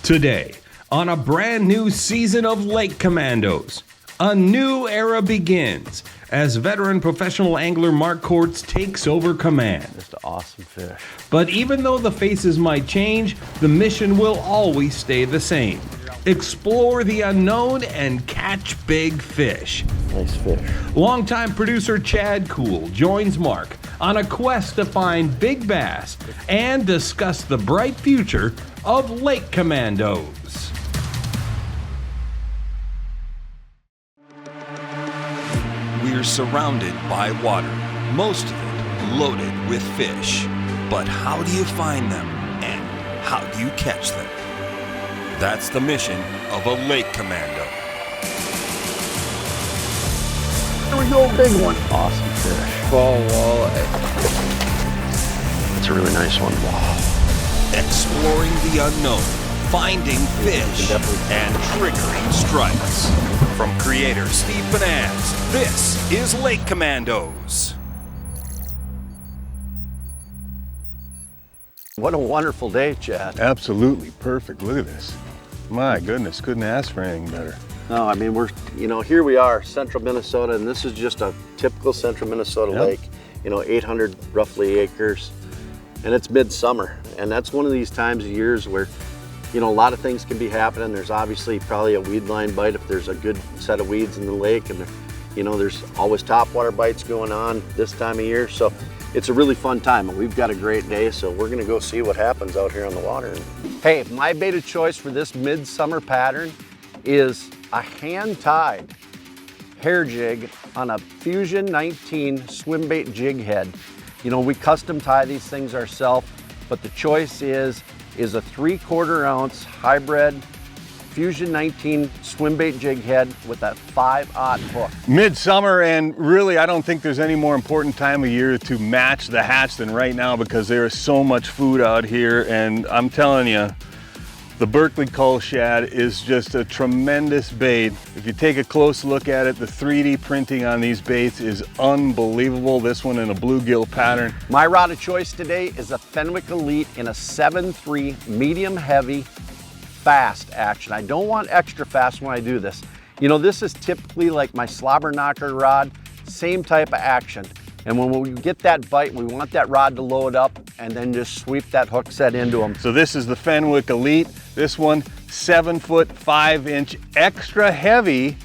Today, on a brand new season of Lake Commandos, a new era begins as veteran professional angler Mark Kortz takes over command. Just an awesome fish. But even though the faces might change, the mission will always stay the same. Explore the unknown and catch big fish. Nice fish. Longtime producer Chad Koel joins Mark on a quest to find big bass and discuss the bright future of Lake Commandos. We're surrounded by water, most of it loaded with fish. But how do you find them and how do you catch them? That's the mission of a Lake Commando. There we go, big one. Awesome fish. Fall walleye. That's a really nice one. Wow. Exploring the unknown, finding fish, and triggering strikes. From creator Steve Bonaz, this is Lake Commandos. What a wonderful day, Chad. Absolutely perfect. Look at this. My goodness, couldn't ask for anything better. No, I mean, here we are, central Minnesota, and this is just a typical central Minnesota lake. 800 roughly acres, and it's midsummer. And that's one of these times of years where, a lot of things can be happening. There's obviously probably a weed line bite if there's a good set of weeds in the lake, and there's always topwater bites going on this time of year. So it's a really fun time, and we've got a great day, so we're gonna go see what happens out here on the water. Hey, my bait of choice for this midsummer pattern is a hand-tied hair jig on a Fusion 19 swim bait jig head. We custom tie these things ourselves, but the choice is a 3/4 ounce hybrid Fusion 19 swim bait jig head with a 5/0 hook. Midsummer, and really I don't think there's any more important time of year to match the hatch than right now, because there is so much food out here, and I'm telling you, the Berkley Cull Shad is just a tremendous bait. If you take a close look at it, the 3D printing on these baits is unbelievable. This one in a bluegill pattern. My rod of choice today is a Fenwick Elite in a 7.3 medium heavy fast action. I don't want extra fast when I do this. This is typically like my slobber knocker rod, same type of action. And when we get that bite, we want that rod to load up and then just sweep that hook set into them. So this is the Fenwick Elite. This one, 7 foot 5 inch, extra heavy,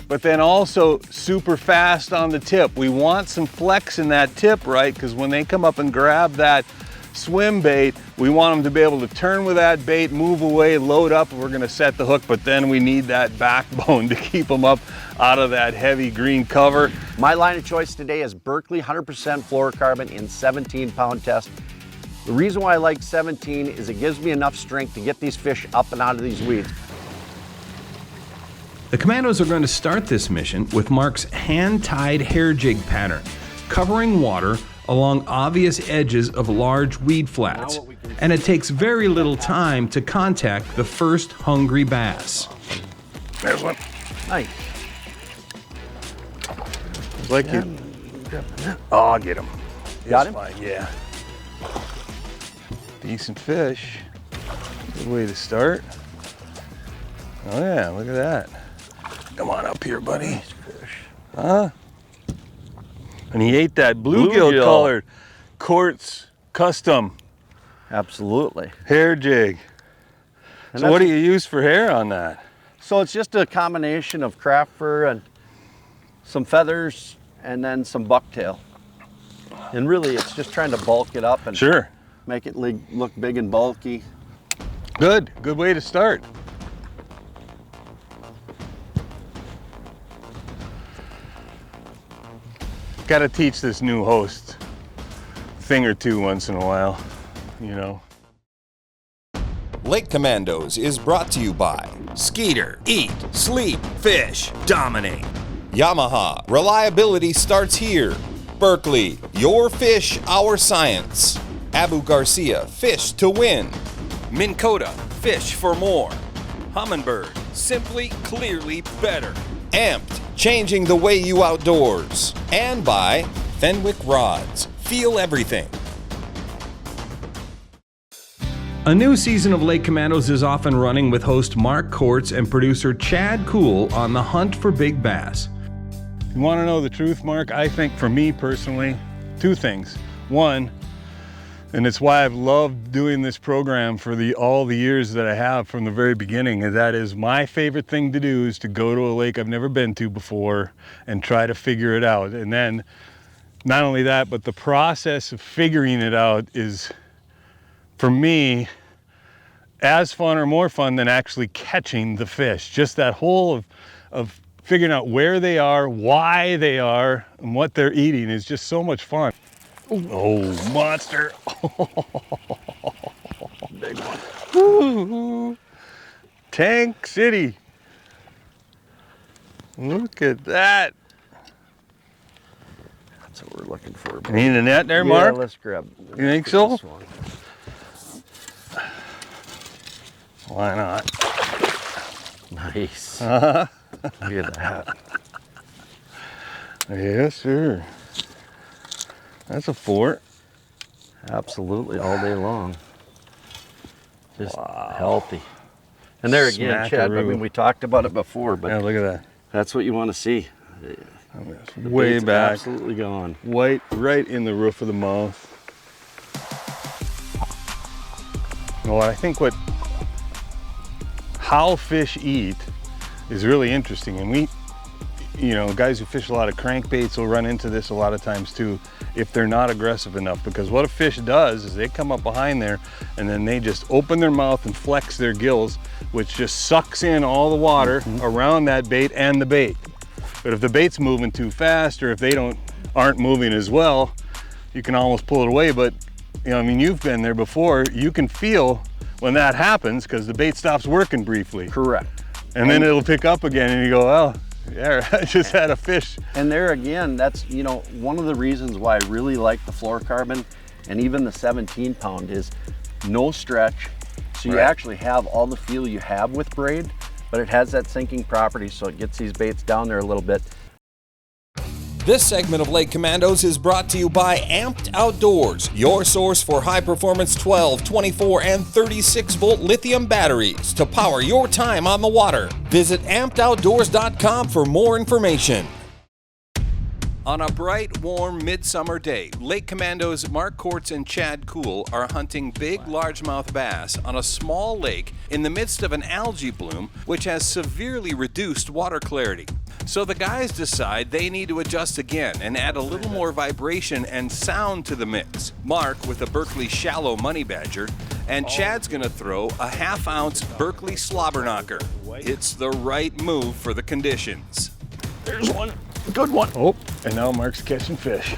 but then also super fast on the tip. We want some flex in that tip, right? Because when they come up and grab that swim bait, we want them to be able to turn with that bait, move away, load up, and we're gonna set the hook, but then we need that backbone to keep them up out of that heavy green cover. My line of choice today is Berkley 100% fluorocarbon in 17-pound test. The reason why I like 17 is it gives me enough strength to get these fish up and out of these weeds. The Commandos are going to start this mission with Mark's hand-tied hair jig pattern, covering water along obvious edges of large weed flats, and it takes very little time to contact the first hungry bass. There's one. Nice. Like you. Oh, I'll get him. Got him? Fine. Yeah. Decent fish. Good way to start. Oh yeah, look at that. Come on up here, buddy. Nice fish. Huh? And he ate that bluegill colored Kortz custom Absolutely. hair jig. And So what do you use for hair on that? So it's just a combination of craft fur and some feathers and then some bucktail. And really it's just trying to bulk it up and Sure. make it look big and bulky. Good way to start. Got to teach this new host a thing or two once in a while, Lake Commandos is brought to you by Skeeter. Eat, sleep, fish, dominate. Yamaha. Reliability starts here. Berkley. Your fish, our science. Abu Garcia. Fish to win. Minn Kota. Fish for more. Humminbird. Simply, clearly better. Amped. Changing the way you outdoors. And by Fenwick Rods. Feel everything. A new season of Lake Commandos is off and running with host Mark Kortz and producer Chad Koel on the hunt for big bass. You want to know the truth, Mark? I think for me personally, two things. One, and it's why I've loved doing this program for all the years that I have from the very beginning, and that is my favorite thing to do is to go to a lake I've never been to before and try to figure it out. And then not only that, but the process of figuring it out is, for me, as fun or more fun than actually catching the fish. Just that whole of figuring out where they are, why they are, and what they're eating is just so much fun. Oh, monster. Big one. Ooh, Tank City. Look at that. That's what we're looking for. You need a net there, Mark? Yeah, let's grab. You think so? This one. Why not? Nice. Look at that. Yes, sir. That's a fort. Absolutely, all day long. Just healthy. And there again, Chad, I mean, we talked about it before, but Yeah, look at that. that's what you want to see. The Way bait's back. absolutely gone. White right in the roof of the mouth. Well, I think how fish eat is really interesting. And guys who fish a lot of crankbaits will run into this a lot of times too, if they're not aggressive enough, because what a fish does is they come up behind there and then they just open their mouth and flex their gills, which just sucks in all the water around that bait and the bait. But if the bait's moving too fast, or if they aren't moving as well, you can almost pull it away. But I mean, you've been there before. You can feel when that happens because the bait stops working briefly. Correct. And then it'll pick up again and you go, well, yeah, I just had a fish. And there again, that's, one of the reasons why I really like the fluorocarbon and even the 17 pound is no stretch. So you actually have all the feel you have with braid, but it has that sinking property, so it gets these baits down there a little bit. This segment of Lake Commandos is brought to you by Amped Outdoors, your source for high-performance 12, 24, and 36-volt lithium batteries to power your time on the water. Visit ampedoutdoors.com for more information. On a bright, warm midsummer day, Lake Commandos' Mark Kortz and Chad Koel are hunting big largemouth bass on a small lake in the midst of an algae bloom which has severely reduced water clarity. So the guys decide they need to adjust again and add a little more vibration and sound to the mix. Mark with a Berkley Shallow Money Badger, and Chad's gonna throw a half-ounce Berkley Slobber Knocker. It's the right move for the conditions. There's one. Good one. Oh, and now Mark's catching fish.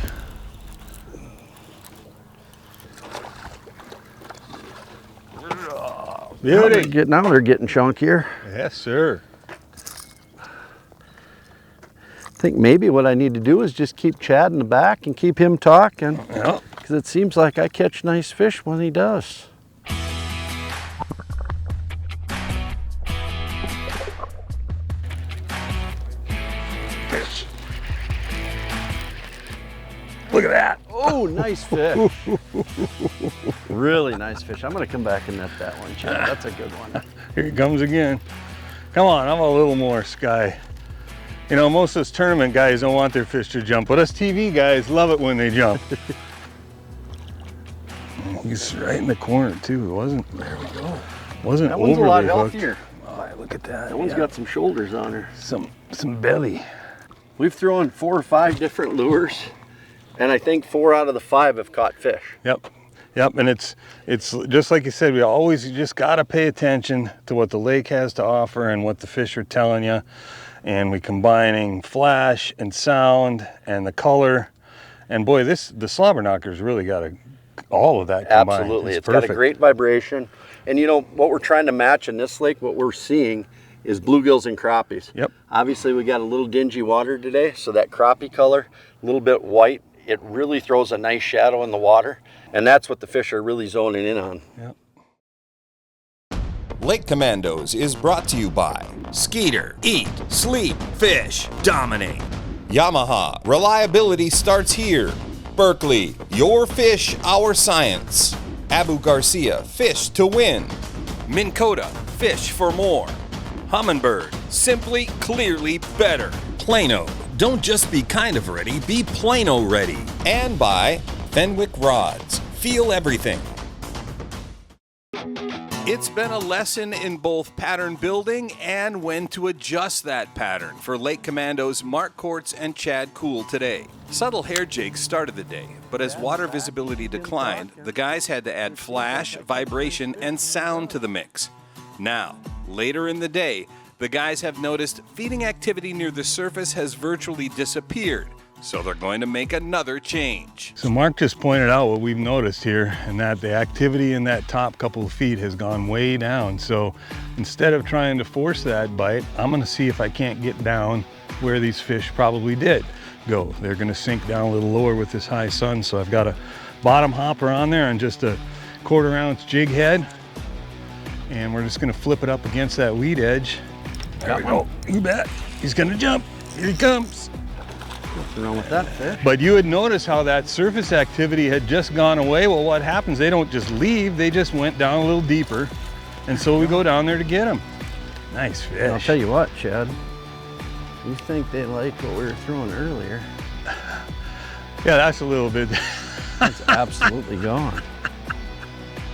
Beauty. Now they're getting chunkier. Yes, sir. I think maybe what I need to do is just keep Chad in the back and keep him talking. Yeah. Because it seems like I catch nice fish when he does. Look at that. Oh, nice fish. Really nice fish. I'm going to come back and net that one, Chad. That's a good one. Here he comes again. Come on, I'm a little more sky. Most of those tournament guys don't want their fish to jump, but us TV guys love it when they jump. He's right in the corner too. It wasn't. There we go. Wasn't that one's a lot hooked. healthier. Oh, look at that. That one's got some shoulders on her. Some belly. We've thrown 4 or 5 different lures, and I think 4 out of the 5 have caught fish. Yep. And it's just like you said, we always just gotta pay attention to what the lake has to offer and what the fish are telling you. And we combining flash and sound and the color. And boy, the slobber knocker's really got all of that combined. Absolutely, it's got a great vibration. And what we're trying to match in this lake, what we're seeing is bluegills and crappies. Yep. Obviously we got a little dingy water today, so that crappie color, a little bit white, it really throws a nice shadow in the water. And that's what the fish are really zoning in on. Yep. Lake Commandos is brought to you by Skeeter. Eat, sleep, fish, dominate. Yamaha. Reliability starts here. Berkley. Your fish, our science. Abu Garcia, fish to win. Minn Kota, fish for more. Humminbird, simply, clearly better. Plano, don't just be kind of ready, be Plano ready. And by Fenwick Rods, feel everything. It's been a lesson in both pattern building and when to adjust that pattern for Lake Commandos' Mark Kortz and Chad Koel today. Subtle hair jigs started the day, but as water visibility declined, the guys had to add flash, vibration, and sound to the mix. Now, later in the day, the guys have noticed feeding activity near the surface has virtually disappeared, so they're going to make another change. So Mark just pointed out what we've noticed here, and that the activity in that top couple of feet has gone way down. So instead of trying to force that bite, I'm gonna see if I can't get down where these fish probably did go. They're gonna sink down a little lower with this high sun, so I've got a bottom hopper on there and just a 1/4 ounce jig head, and we're just gonna flip it up against that weed edge. There we go. You bet. He's gonna jump. Here he comes. Nothing wrong with that fish. But you had noticed how that surface activity had just gone away. Well, what happens, they don't just leave, they just went down a little deeper. And so we go down there to get them. Nice fish. And I'll tell you what, Chad, you think they liked what we were throwing earlier. Yeah, that's a little bit. It's absolutely gone.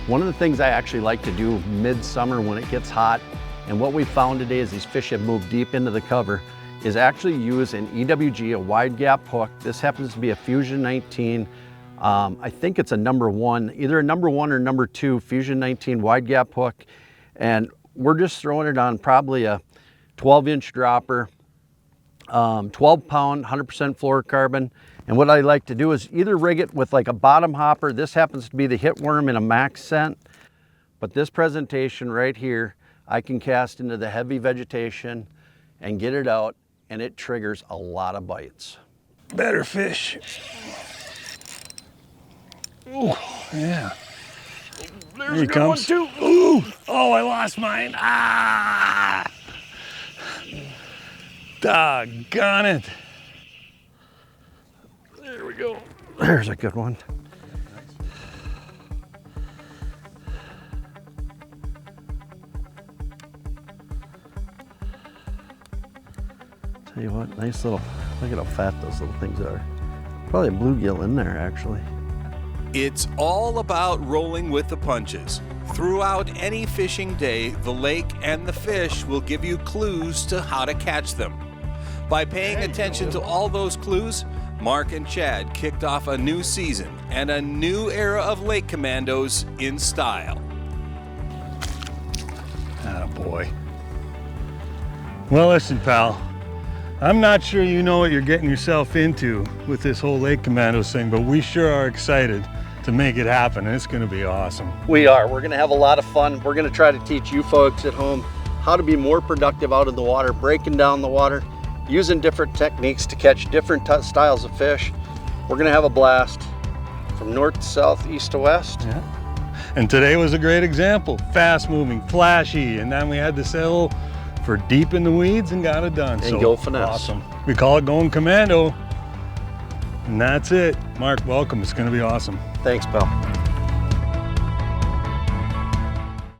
One of the things I actually like to do midsummer when it gets hot, and what we found today is these fish have moved deep into the cover, is actually use an EWG, a wide gap hook. This happens to be a Fusion 19. I think it's a #1, either a #1 or #2 Fusion 19 wide gap hook. And we're just throwing it on probably a 12-inch dropper, 12-pound, 100% fluorocarbon. And what I like to do is either rig it with like a bottom hopper. This happens to be the hitworm in a max scent. But this presentation right here, I can cast into the heavy vegetation and get it out, and it triggers a lot of bites. Better fish. Ooh, yeah. There's Here he comes. One too. Ooh, oh, I lost mine. Ah! Doggone it. There we go. There's a good one. Tell you what, nice little, look at how fat those little things are. Probably a bluegill in there, actually. It's all about rolling with the punches. Throughout any fishing day, the lake and the fish will give you clues to how to catch them. By paying attention to all those clues, Mark and Chad kicked off a new season and a new era of Lake Commandos in style. Attaboy. Well, listen, pal. I'm not sure you know what you're getting yourself into with this whole Lake Commandos thing, but we sure are excited to make it happen, and it's going to be awesome. We are. We're going to have a lot of fun. We're going to try to teach you folks at home how to be more productive out in the water, breaking down the water, using different techniques to catch different styles of fish. We're going to have a blast from north to south, east to west. Yeah. And today was a great example. Fast moving, flashy, and then we had to settle for deep in the weeds and got it done. And go finesse. Awesome. We call it going commando. And that's it. Mark, welcome. It's going to be awesome. Thanks, pal.